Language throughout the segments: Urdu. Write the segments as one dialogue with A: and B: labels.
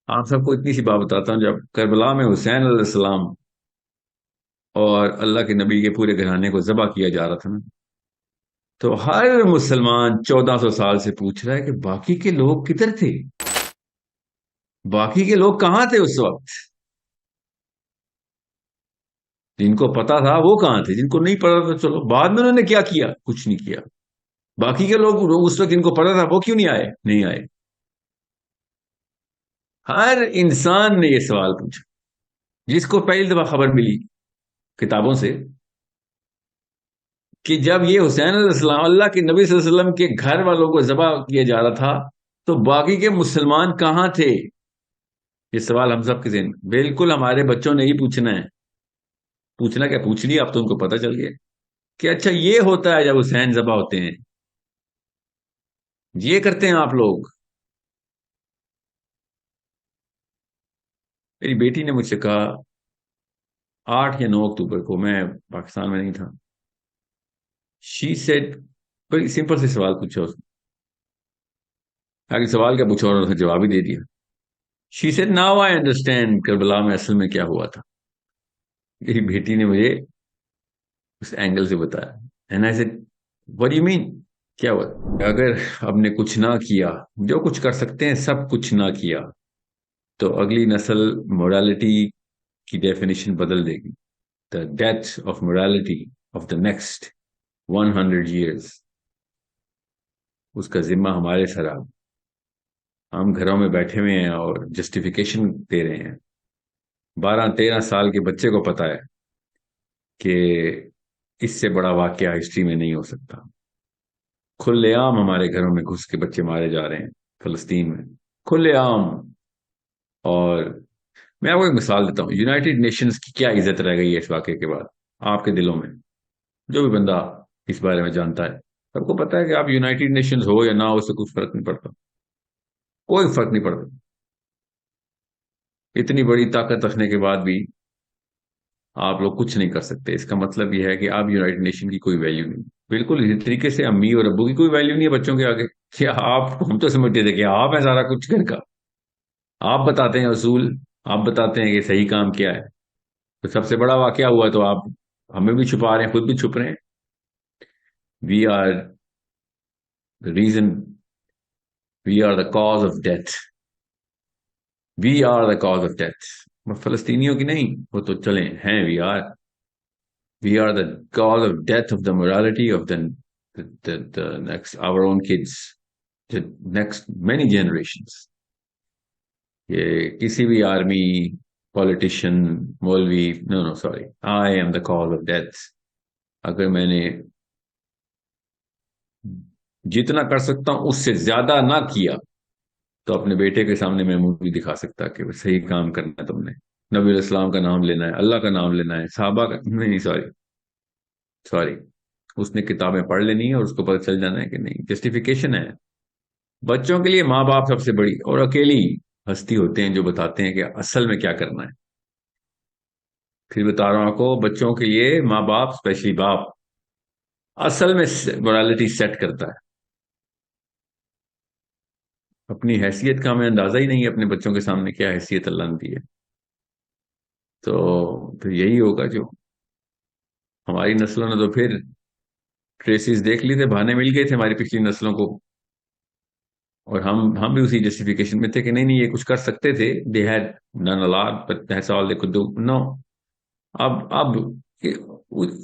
A: آپ سب کو اتنی سی بات بتاتا ہوں، جب کربلا میں حسین علیہ السلام اور اللہ کے نبی کے پورے گھرانے کو ذبح کیا جا رہا تھا نا، تو ہر مسلمان 1400 سال سے پوچھ رہا ہے کہ باقی کے لوگ کدھر تھے؟ باقی کے لوگ کہاں تھے اس وقت؟ جن کو پتا تھا وہ کہاں تھے؟ جن کو نہیں پتا تھا چلو بعد میں انہوں نے کیا کیا؟ کچھ نہیں کیا۔ باقی کے لوگ اس وقت جن کو پتا تھا وہ کیوں نہیں آئے؟ نہیں آئے۔ ہر انسان نے یہ سوال پوچھا، جس کو پہلی دفعہ خبر ملی کتابوں سے کہ جب یہ حسین علیہ السلام اللہ کے نبی صلی اللہ علیہ وسلم کے گھر والوں کو ذبح کیا جا رہا تھا، تو باقی کے مسلمان کہاں تھے؟ یہ سوال ہم سب کے ذہن میں، بالکل ہمارے بچوں نے ہی پوچھنا ہے۔ پوچھنا کیا پوچھ لیا، اب تو ان کو پتہ چل گیا کہ اچھا یہ ہوتا ہے جب حسین ذبح ہوتے ہیں، یہ کرتے ہیں آپ لوگ۔ میری بیٹی نے مجھ سے کہا 8 یا 9 اکتوبر کو، میں پاکستان میں نہیں تھا، شی سیڈ، کوئی سمپل سے سوال پوچھا اس نے، آگے سوال کیا پوچھا اور اس نے جواب ہی دے دیا۔ She said now I understand Karbala میں اصل میں کیا ہوا تھا۔ میری بیٹی نے مجھے اس اینگل سے بتایا، and I said what do you mean؟ کیا ہوا؟ اگر ہم نے کچھ نہ کیا، جو کچھ کر سکتے ہیں سب کچھ نہ کیا، تو اگلی نسل مورالٹی کی ڈیفینیشن بدل دے گی۔ دا death of morality of the next 100 years، اس کا ذمہ ہمارے سر آ۔ ہم گھروں میں بیٹھے ہوئے ہیں اور جسٹیفیکیشن دے رہے ہیں۔ 12-13 سال کے بچے کو پتا ہے کہ اس سے بڑا واقعہ ہسٹری میں نہیں ہو سکتا۔ کھلے عام ہمارے گھروں میں گھس کے بچے مارے جا رہے ہیں فلسطین میں، کھلے عام۔ اور میں آپ کو ایک مثال دیتا ہوں، یونائٹڈ نیشنز کی کیا عزت رہ گئی ہے اس واقعے کے بعد آپ کے دلوں میں؟ جو بھی بندہ اس بارے میں جانتا ہے، سب کو پتا ہے کہ آپ یونائٹڈ نیشنز ہو یا نہ ہو، اس سے کچھ فرق نہیں پڑتا، کوئی فرق نہیں پڑتا۔ اتنی بڑی طاقت رکھنے کے بعد بھی آپ لوگ کچھ نہیں کر سکتے، اس کا مطلب یہ ہے کہ آپ یونائٹڈ نیشن کی کوئی ویلیو نہیں۔ بالکل اسی طریقے سے امی اور ابو کی کوئی ویلیو نہیں ہے بچوں کے آگے، کہ آپ، ہم تو سمجھتے تھے کہ آپ ہیں سارا کچھ گھر کا، آپ بتاتے ہیں اصول، آپ بتاتے ہیں کہ صحیح کام کیا ہے۔ تو سب سے بڑا واقعہ ہوا تو آپ ہمیں بھی چھپا رہے ہیں، خود بھی چھپ رہے ہیں۔ We are the reason, we are the cause of death, we are the cause of death. فلسطینیوں کی نہیں، وہ تو چلیں ہیں، we are the cause of death of the morality of the next our own kids, the next many generations۔ یہ کسی بھی آرمی، پولیٹیشین، مولوی، نو no sorry, I am the cause of death۔ اگر میں نے جتنا کر سکتا ہوں اس سے زیادہ نہ کیا، تو اپنے بیٹے کے سامنے میں منہ نہیں دکھا سکتا کہ صحیح کام کرنا ہے، تم نے نبی علیہ السلام کا نام لینا ہے، اللہ کا نام لینا ہے، صحابہ کا نہیں، سوری، اس نے کتابیں پڑھ لینی ہے اور اس کو پتہ چل جانا ہے کہ نہیں، جسٹیفیکیشن ہے۔ بچوں کے لیے ماں باپ سب سے بڑی اور اکیلی ہستی ہوتے ہیں جو بتاتے ہیں کہ اصل میں کیا کرنا ہے۔ پھر بتا رہا ہوں آپ کو، بچوں کے لیے ماں باپ، اسپیشلی باپ، اصل میں morality سیٹ کرتا ہے۔ اپنی حیثیت کا ہمیں اندازہ ہی نہیں ہے، اپنے بچوں کے سامنے کیا حیثیت اللہ نے دی ہے۔ تو پھر یہی ہوگا جو ہماری نسلوں نے تو پھر ٹریسز دیکھ لی تھے، بہانے مل گئے تھے ہماری پچھلی نسلوں کو، اور ہم بھی اسی جسٹیفیکیشن میں تھے کہ نہیں یہ کچھ کر سکتے تھے، they had done a lot but that's all they could do۔ no، اب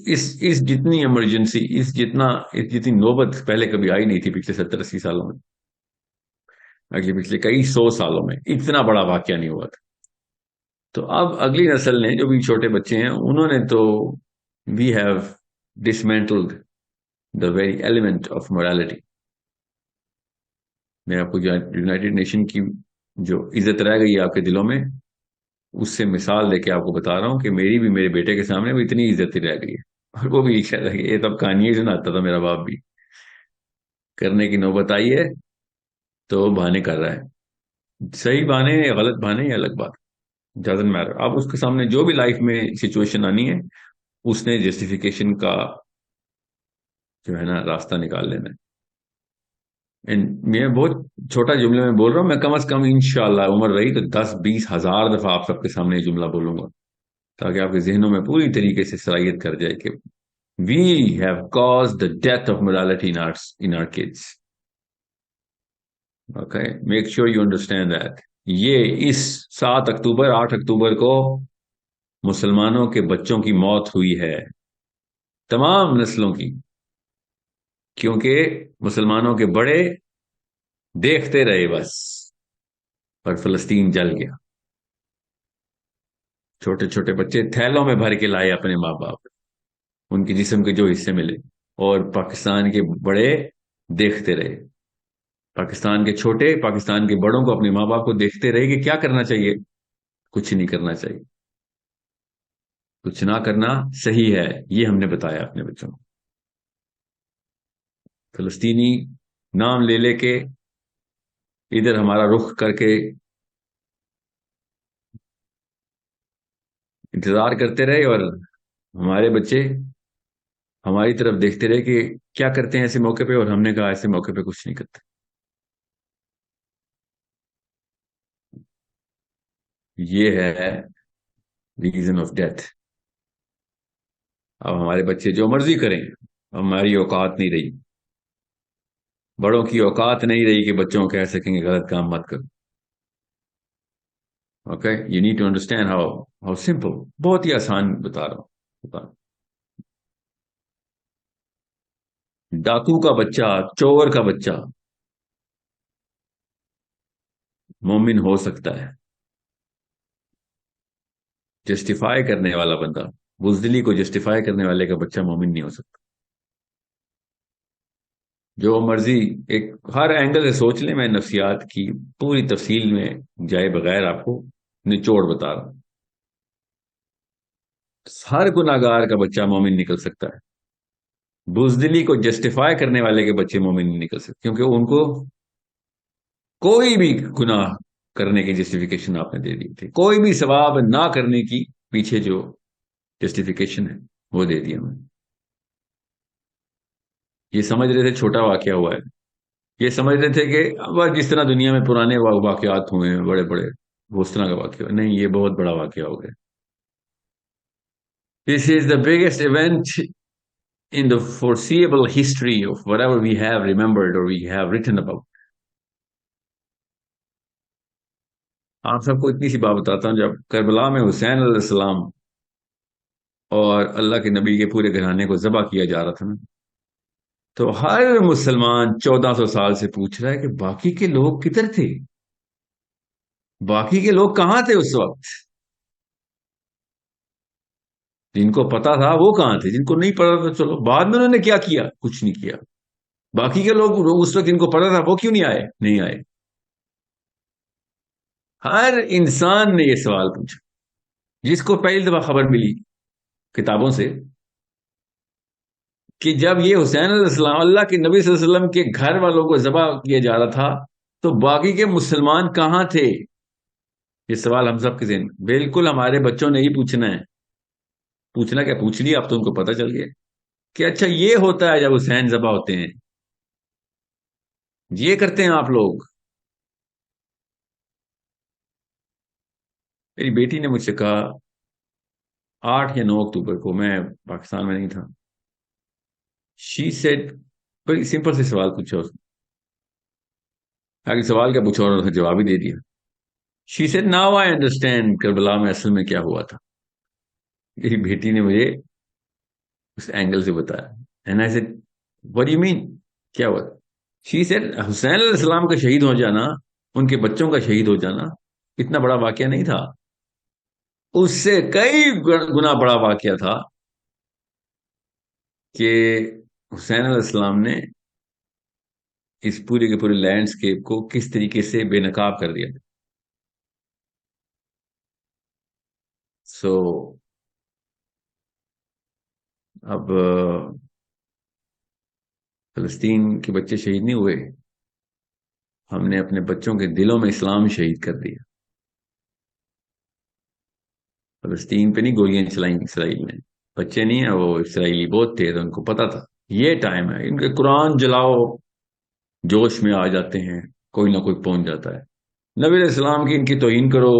A: اس جتنی ایمرجنسی، اس جتنی نوبت پہلے کبھی آئی نہیں تھی پچھلے 70-80 سالوں میں، پچھلے کئی 100 سالوں میں اتنا بڑا واقعہ نہیں ہوا تھا۔ تو اب اگلی نسل نے، جو بھی چھوٹے بچے ہیں، انہوں نے تو we have dismantled the very element of morality۔ میں آپ کو یونائٹڈ نیشن کی جو عزت رہ گئی ہے آپ کے دلوں میں، اس سے مثال دے کے آپ کو بتا رہا ہوں کہ میری بھی میرے بیٹے کے سامنے وہ اتنی عزت ہی رہ گئی ہے، اور وہ بھی یہ کہہ رہا ہے کہ یہ تب کہانی سناتا تھا میرا باپ بھی، کرنے کی نوبت آئی ہے تو بہانے کر رہا ہے، صحیح بہانے یا غلط بہانے یا الگ بات، ڈزنٹ میٹر۔ اب اس کے سامنے جو بھی لائف میں سچویشن آنی ہے، اس نے جسٹیفیکیشن کا جو ہے نا راستہ نکال لینا ہے۔ میں بہت چھوٹا جملے میں بول رہا ہوں، میں کم از کم انشاءاللہ عمر رہی تو 10-20 ہزار دفعہ آپ سب کے سامنے یہ جملہ بولوں گا، تاکہ آپ کے ذہنوں میں پوری طریقے سے صلاحیت کر جائے کہ we have cause the death of morality in our kids. Okay, make sure you understand that. یہ اس 7 اکتوبر 8 اکتوبر کو مسلمانوں کے بچوں کی موت ہوئی ہے، تمام نسلوں کی، کیونکہ مسلمانوں کے بڑے دیکھتے رہے بس، اور فلسطین جل گیا. چھوٹے چھوٹے بچے تھیلوں میں بھر کے لائے اپنے ماں باپ، ان کے جسم کے جو حصے ملے، اور پاکستان کے بڑے دیکھتے رہے. پاکستان کے چھوٹے پاکستان کے بڑوں کو، اپنے ماں باپ کو دیکھتے رہے کہ کیا کرنا چاہیے. کچھ نہیں کرنا چاہیے، کچھ نہ کرنا صحیح ہے، یہ ہم نے بتایا اپنے بچوں کو. فلسطینی نام لے لے کے ادھر ہمارا رخ کر کے انتظار کرتے رہے، اور ہمارے بچے ہماری طرف دیکھتے رہے کہ کیا کرتے ہیں ایسے موقع پہ، اور ہم نے کہا ایسے موقع پہ کچھ نہیں کرتے. یہ ہے ریزن آف ڈیتھ. اب ہمارے بچے جو مرضی کریں، ہماری اوقات نہیں رہی، بڑوں کی اوقات نہیں رہی کہ بچوں کو کہہ سکیں گے غلط کام مت کرو. Okay, you need to understand how simple. بہت ہی آسان بتا رہا ہوں. ڈاکو کا بچہ، چور کا بچہ مومن ہو سکتا ہے. جسٹیفائی کرنے والا بندہ، بزدلی کو جسٹیفائی کرنے والے کا بچہ مومن نہیں ہو سکتا. جو مرضی ایک ہر اینگل سے سوچ لیں، میں نفسیات کی پوری تفصیل میں جائے بغیر آپ کو نچوڑ بتا رہا ہوں. ہر گناہگار کا بچہ مومن نکل سکتا ہے. بزدلی کو جسٹیفائی کرنے والے کے بچے مومن نہیں نکل سکتے، کیونکہ ان کو کوئی بھی گناہ کرنے کی جسٹیفیکیشن آپ نے دے دی تھی، کوئی بھی ثواب نہ کرنے کی پیچھے جو جسٹیفیکیشن ہے وہ دے دی ہمیں. یہ سمجھ رہے تھے چھوٹا واقعہ ہوا ہے، یہ سمجھ رہے تھے کہ اب جس طرح دنیا میں پرانے واقعات ہوئے ہیں بڑے بڑے، وہ اس طرح کا واقعہ نہیں، یہ بہت بڑا واقعہ ہو گیا. This is the biggest event in the foreseeable history of whatever we have remembered or we have written about. آپ سب کو اتنی سی بات بتاتا ہوں، جب کربلا میں حسین علیہ السلام اور اللہ کے نبی کے پورے گھرانے کو ذبح کیا جا رہا تھا نا، تو ہر مسلمان 1400 سال سے پوچھ رہا ہے کہ باقی کے لوگ کدھر تھے، باقی کے لوگ کہاں تھے اس وقت. جن کو پتا تھا وہ کہاں تھے، جن کو نہیں پتا تھا چلو بعد میں انہوں نے کیا کیا، کچھ نہیں کیا. باقی کے لوگ اس وقت جن کو پتا تھا وہ کیوں نہیں آئے، نہیں آئے. ہر انسان نے یہ سوال پوچھا، جس کو پہلی دفعہ خبر ملی کتابوں سے کہ جب یہ حسین علیہ السلام اللہ کے نبی صلی اللہ علیہ وسلم کے گھر والوں کو ذبح کیا جا رہا تھا، تو باقی کے مسلمان کہاں تھے. یہ سوال ہم سب کے ذہن، بالکل ہمارے بچوں نے ہی پوچھنا ہے. پوچھنا کیا، پوچھ لیا اب تو ان کو پتہ چل گیا کہ اچھا یہ ہوتا ہے جب حسین ذبح ہوتے ہیں، یہ کرتے ہیں آپ لوگ. میری بیٹی نے مجھ سے کہا 8 یا 9 اکتوبر کو، میں پاکستان میں نہیں تھا. شی سیڈ، کوئی سمپل سے سوال پوچھا اس نے، آگے سوال کیا پوچھا اور اس نے جواب ہی دے دیا. She said now I understand Karbala میں اصل میں کیا ہوا تھا. میری بیٹی نے مجھے اس اینگل سے بتایا. And I said what do you mean؟ کیا ہوا؟ شی سیڈ حسین علیہ السلام کا شہید ہو جانا، ان کے بچوں کا شہید ہو جانا اتنا بڑا واقعہ نہیں تھا، اس سے کئی گنا بڑا واقعہ تھا کہ حسین علیہ السلام نے اس پورے کے پورے لینڈسکیپ کو کس طریقے سے بے نقاب کر دیا. سو اب فلسطین کے بچے شہید نہیں ہوئے، ہم نے اپنے بچوں کے دلوں میں اسلام شہید کر دیا. فلسطین پہ نہیں گولیاں چلائیں اسرائیل نے، بچے نہیں ہیں وہ، اسرائیلی بہت تھے تو ان کو پتا تھا یہ ٹائم ہے، ان کے قرآن جلاؤ، جوش میں آ جاتے ہیں، کوئی نہ کوئی پہنچ جاتا ہے۔ نبی علیہ السلام کی ان کی توہین کرو،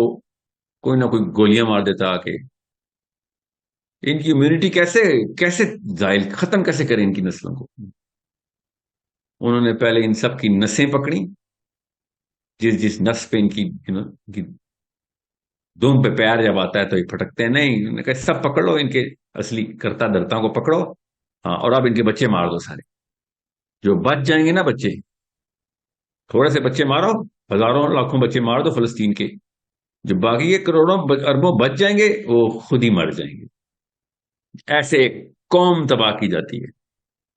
A: کوئی نہ کوئی گولیاں مار دیتا آ کے۔ ان کی امیونٹی کیسے کیسے زائل ختم کیسے کریں ان کی نسلوں کو؟ انہوں نے پہلے ان سب کی نسیں پکڑی، جس جس نس پہ ان کی دم پہ پیر جب آتا ہے تو یہ پھٹکتے ہیں نہیں، انہوں نے کہا سب پکڑ لو، ان کے اصلی کرتا درتا کو پکڑو، ہاں، اور اب ان کے بچے مار دو سارے، جو بچ جائیں گے نا بچے، تھوڑے سے بچے مارو، ہزاروں لاکھوں بچے مار دو فلسطین کے، جو باقی یہ کروڑوں اربوں بچ جائیں گے وہ خود ہی مر جائیں گے۔ ایسے ایک قوم تباہ کی جاتی ہے۔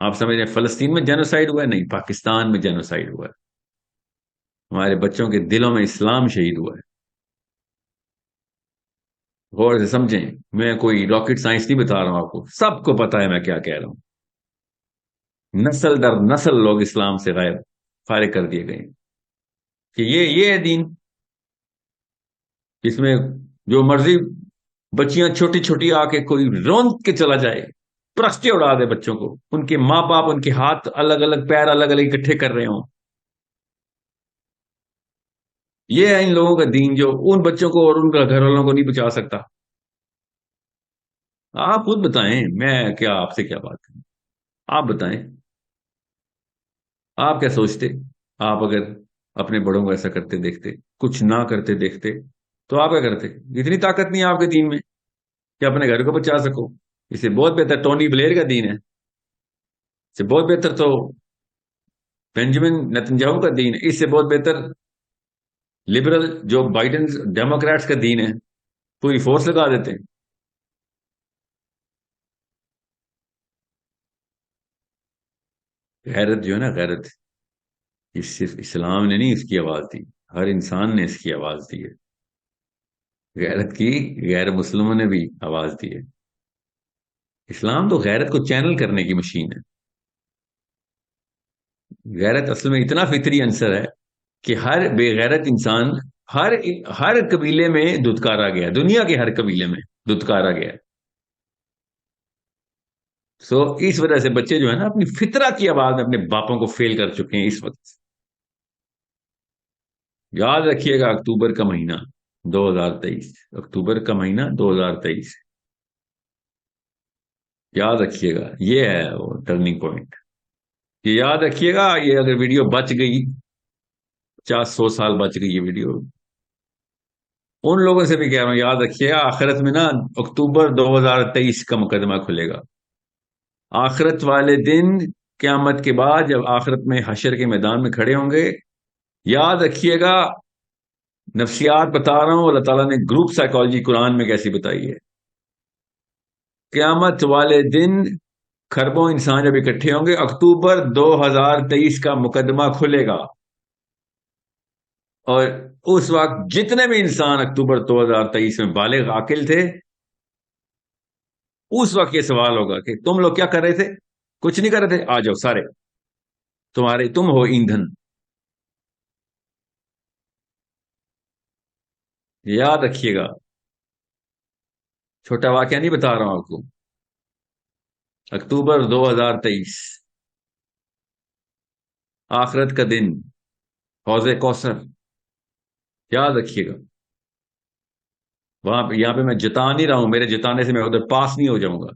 A: آپ سمجھ رہے ہیں فلسطین میں جینوسائیڈ ہوا ہے؟ نہیں، پاکستان میں جینوسائیڈ ہوا ہے، ہمارے بچوں کے دلوں میں اسلام شہید ہوا ہے۔ غور سے سمجھیں، میں کوئی راکٹ سائنس نہیں بتا رہا ہوں آپ کو، سب کو پتا ہے میں کیا کہہ رہا ہوں۔ نسل در نسل لوگ اسلام سے غیر فارغ کر دیے گئے کہ یہ ہے دین، جس میں جو مرضی بچیاں چھوٹی چھوٹی آ کے کوئی رون کے چلا جائے، پرستے اڑا دے بچوں کو، ان کے ماں باپ ان کے ہاتھ الگ الگ پیر الگ الگ اکٹھے کر رہے ہوں۔ یہ ہے ان لوگوں کا دین جو ان بچوں کو اور ان کا گھر والوں کو نہیں بچا سکتا۔ آپ خود بتائیں، میں کیا آپ سے کیا بات کروں؟ آپ بتائیں، آپ کیا سوچتے؟ آپ اگر اپنے بڑوں کو ایسا کرتے دیکھتے، کچھ نہ کرتے دیکھتے، تو آپ کیا کرتے؟ اتنی طاقت نہیں ہے آپ کے دین میں کہ اپنے گھر کو بچا سکو۔ اس سے بہت بہتر ٹونی بلیر کا دین ہے، اس سے بہت بہتر تو بینجامن نتنجاہو کا دین ہے، اس سے بہت بہتر لبرل جو بائیڈن ڈیموکریٹس کا دین ہے، پوری فورس لگا دیتے ہیں۔ غیرت جو ہے نا، غیرت، اس صرف اسلام نے نہیں اس کی آواز دی، ہر انسان نے اس کی آواز دی ہے۔ غیرت کی غیر مسلموں نے بھی آواز دی ہے۔ اسلام تو غیرت کو چینل کرنے کی مشین ہے۔ غیرت اصل میں اتنا فطری عنصر ہے کہ ہر بے غیرت انسان ہر ہر قبیلے میں دھتکارا گیا، دنیا کے ہر قبیلے میں دھتکارا گیا۔ سو اس وجہ سے بچے جو ہے نا اپنی فطرت کی آواز میں اپنے باپوں کو فیل کر چکے ہیں اس وقت۔ یاد رکھیے گا، اکتوبر کا مہینہ 2023، اکتوبر کا مہینہ 2023، یاد رکھیے گا، یہ ہے وہ ٹرننگ پوائنٹ۔ یہ یاد رکھیے گا، یہ اگر ویڈیو بچ گئی، 50-100 سال بچ گئی یہ ویڈیو، ان لوگوں سے بھی کہہ رہا ہوں یاد رکھیے گا، آخرت میں نا اکتوبر 2023 کا مقدمہ کھلے گا۔ آخرت والے دن، قیامت کے بعد جب آخرت میں حشر کے میدان میں کھڑے ہوں گے، یاد رکھیے گا، نفسیات بتا رہا ہوں، اللہ تعالیٰ نے گروپ سائیکالوجی قرآن میں کیسی بتائی ہے۔ قیامت والے دن کھربوں انسان جب اکٹھے ہوں گے، اکتوبر 2023 کا مقدمہ کھلے گا، اور اس وقت جتنے بھی انسان اکتوبر 2023 میں بالغ عاقل تھے، اس وقت یہ سوال ہوگا کہ تم لوگ کیا کر رہے تھے؟ کچھ نہیں کر رہے تھے، آ جاؤ سارے، تم ہو ایندھن۔ یاد رکھیے گا، چھوٹا واقعہ نہیں بتا رہا ہوں آپ کو، اکتوبر 2023، آخرت کا دن، حوض کوثر، یاد رکھیے گا۔ وہاں پہ یہاں پہ میں جتا نہیں رہا ہوں، میرے جتانے سے میں ادھر پاس نہیں ہو جاؤں گا۔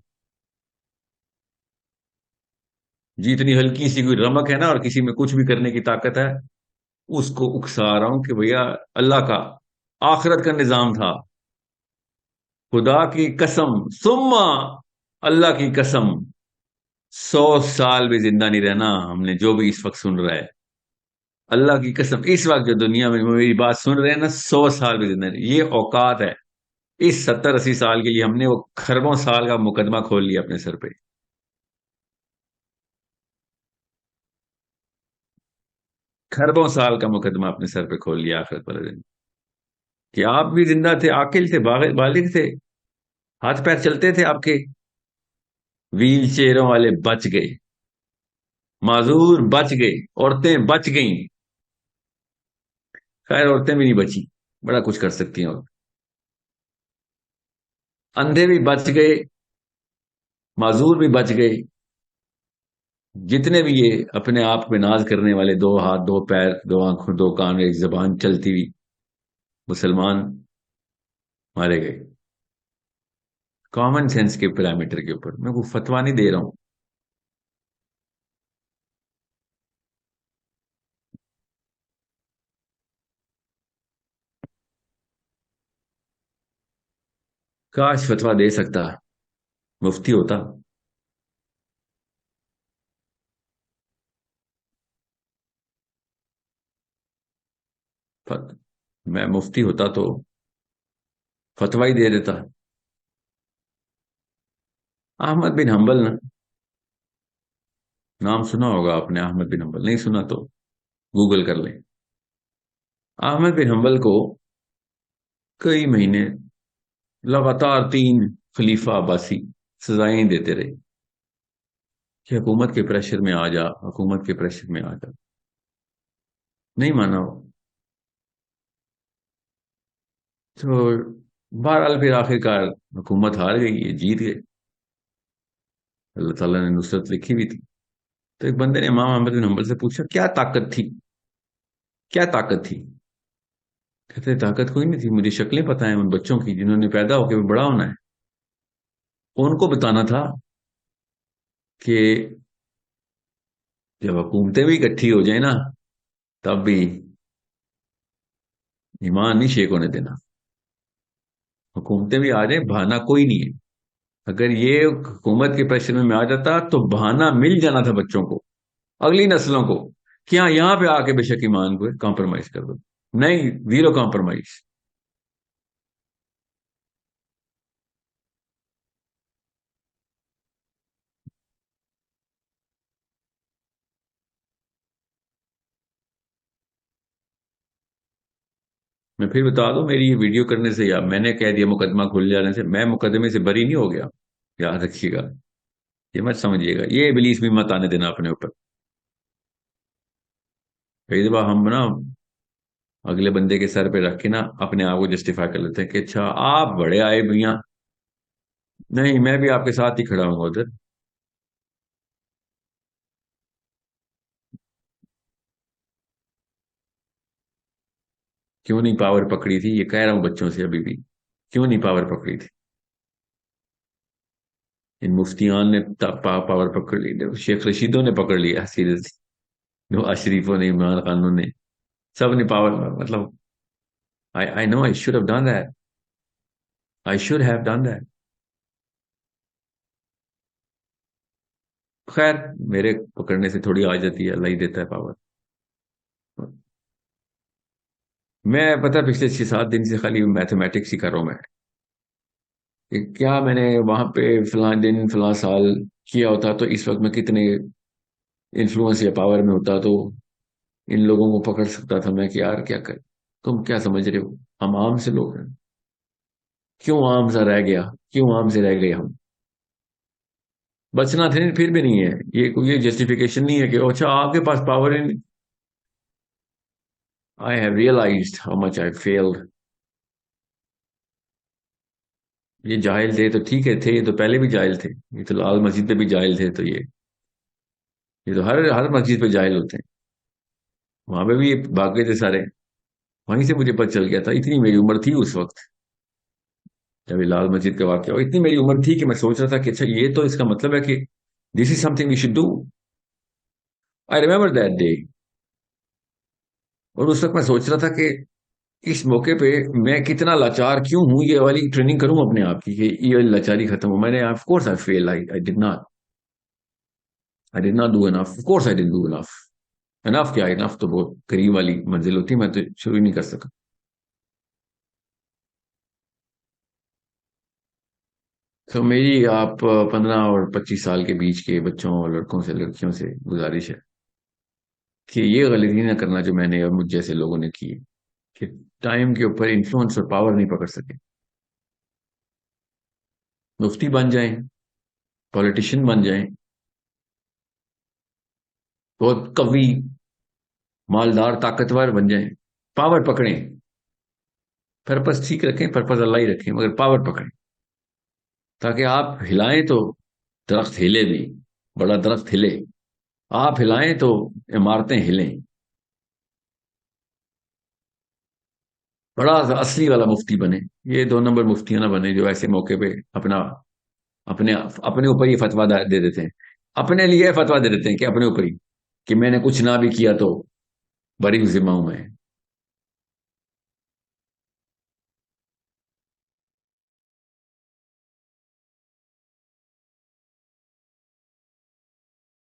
A: جتنی ہلکی سی کوئی رمک ہے نا اور کسی میں کچھ بھی کرنے کی طاقت ہے، اس کو اکسا رہا ہوں کہ بھیا اللہ کا آخرت کا نظام تھا، خدا کی قسم، ثم اللہ کی قسم، 100 سال بھی زندہ نہیں رہنا ہم نے، جو بھی اس وقت سن رہا ہے، اللہ کی قسم، اس وقت جو دنیا میں میری بات سن رہے ہیں نا، 100 سال بھی زندہ نہیں، یہ اوقات ہے۔ اس 70-80 سال کے لیے ہم نے وہ کھربوں سال کا مقدمہ کھول لیا اپنے سر پہ۔ کھربوں سال کا مقدمہ اپنے سر پہ کھول لیا آخرت والے دن، کہ آپ بھی زندہ تھے، عاقل تھے، بالغ تھے، ہاتھ پیر چلتے تھے آپ کے، ویل چیئروں والے بچ گئے، معذور بچ گئے، عورتیں بچ گئیں، خیر عورتیں بھی نہیں بچی، بڑا کچھ کر سکتی ہیں، اور اندھے بھی بچ گئے، معذور بھی بچ گئے، جتنے بھی یہ اپنے آپ پہ ناز کرنے والے، 2 ہاتھ 2 پیر 2 آنکھوں 2 کان 1 زبان چلتی ہوئی مسلمان مارے گئے کامن سینس کے پیرامیٹر کے اوپر. میں کوئی فتوا نہیں دے رہا ہوں. کاش فتوا دے سکتا، مفتی ہوتا. میں مفتی ہوتا تو فتوا ہی دے دیتا. احمد بن حنبل نا، نام سنا ہوگا آپ نے احمد بن حنبل، نہیں سنا تو گوگل کر لیں. احمد بن حنبل کو کئی مہینے لگاتار 3 خلیفہ عباسی سزائیں دیتے رہے کہ حکومت کے پریشر میں آ جا، حکومت کے پریشر میں آ جا. نہیں مانا وہ. تو بہرحال پھر آخر کار حکومت ہار گئی، یہ جیت گئے. اللہ تعالیٰ نے نصرت لکھی ہوئی تھی. تو ایک بندے نے امام احمد بن حنبل سے پوچھا کیا طاقت تھی، کیا طاقت تھی؟ کہتے طاقت کوئی نہیں تھی، مجھے شکلیں پتہ ہیں ان بچوں کی جنہوں نے پیدا ہو کے بڑا ہونا ہے. ان کو بتانا تھا کہ جب حکومتیں بھی اکٹھی ہو جائیں نا، تب بھی ایمان نہیں شیک ہونے دینا. حکومتیں بھی آ جائیں، بہانا کوئی نہیں ہے. اگر یہ حکومت کے پریشر میں آ جاتا تو بہانا مل جانا تھا بچوں کو، اگلی نسلوں کو، کہ ہاں یہاں پہ آ کے بے شک ایمان کو کمپرومائز کر دو. نہیں، زیرو کمپرومائز. میں پھر بتا دوں، میری یہ ویڈیو کرنے سے یا میں نے کہہ دیا مقدمہ کھل جانے سے میں مقدمے سے بری نہیں ہو گیا. یاد رکھیے گا، یہ مت سمجھیے گا، یہ ابلیس بھی مت آنے دینا اپنے اوپر. کئی دفعہ ہم نا اگلے بندے کے سر پہ رکھ کے نا اپنے آپ کو جسٹیفائی کر لیتے ہیں کہ اچھا آپ بڑے آئے میاں، نہیں میں بھی آپ کے ساتھ ہی کھڑا ہوں گا ادھر. کیوں نہیں پاور پکڑی تھی، یہ کہہ رہا ہوں بچوں سے ابھی بھی، کیوں نہیں پاور پکڑی تھی؟ ان مفتیان نے پاور پکڑ لی، شیخ رشیدوں نے پکڑ لیا سیریسلی، نواز شریفوں نے، عمران خانوں نے، سب نے پاور. مطلب I know I should have done that. I should have done that. خیر، میرے پکڑنے سے تھوڑی آ جاتی ہے، اللہ ہی دیتا ہے پاور. میں پتہ پچھلے 6 7 دن سے خالی میتھمیٹکس ہی کر رہا ہوں میں، کہ کیا میں نے وہاں پہ فلاں دن فلاں سال کیا ہوتا تو اس وقت میں کتنے انفلوئنس یا پاور میں ہوتا تو ان لوگوں کو پکڑ سکتا تھا میں، کہ یار کیا کر. تم کیا سمجھ رہے ہو، ہم عام سے لوگ ہیں. کیوں عام سا رہ گیا، کیوں عام سے رہ گئے ہم؟ بچنا تھا پھر بھی نہیں ہے یہ کوئی، یہ جسٹیفیکیشن نہیں ہے کہ اچھا آپ کے پاس پاور ہے. I have realised how much I felt. یہ جاہل تھے تو ٹھیک ہے، تھے یہ تو پہلے بھی جاہل تھے، یہ تو لال مسجد پہ بھی جاہل تھے، تو یہ تو ہر ہر مسجد پہ جاہل ہوتے ہیں. وہاں پہ بھی یہ بھاگ گئے تھے سارے. وہیں سے مجھے پتہ چل گیا تھا، اتنی میری عمر تھی اس وقت جب یہ لال مسجد کا واقعہ ہوا، اتنی میری عمر تھی کہ میں سوچ رہا تھا کہ اچھا یہ تو اس کا مطلب ہے کہ this is something we should do. I remember that day. اور اس وقت میں سوچ رہا تھا کہ اس موقع پہ میں کتنا لاچار کیوں ہوں، یہ والی ٹریننگ کروں اپنے آپ کی کہ یہ لاچاری ختم ہو. میں نے of course I feel, I did not do enough. Of course I didn't do enough. Enough کیا، انف تو بہت قریب والی منزل ہوتی ہے، میں تو شروع ہی نہیں کر سکا. تو میری آپ 15 اور 25 سال کے بیچ کے بچوں اور لڑکوں سے لڑکیوں سے گزارش ہے کہ یہ غلطی نہ کرنا جو میں نے اور مجھ جیسے لوگوں نے کی ہے، کہ ٹائم کے اوپر انفلوئنس اور پاور نہیں پکڑ سکے. مفتی بن جائیں، پولیٹیشین بن جائیں، بہت قوی مالدار طاقتور بن جائیں، پاور پکڑیں. پرپس ٹھیک رکھیں، پرپس اللہ ہی رکھیں، مگر پاور پکڑیں تاکہ آپ ہلائیں تو درخت ہلے بھی، بڑا درخت ہلے. آپ ہلائیں تو عمارتیں ہلیں. بڑا اصلی والا مفتی بنے. یہ 2 نمبر مفتیاں نہ بنے جو ایسے موقع پہ اپنا اپنے اپنے اوپر ہی فتویٰ دے دیتے ہیں. اپنے لیے فتویٰ دے دیتے ہیں کہ اپنے اوپر ہی، کہ میں نے کچھ نہ بھی کیا تو بری ذمہ ہوں میں.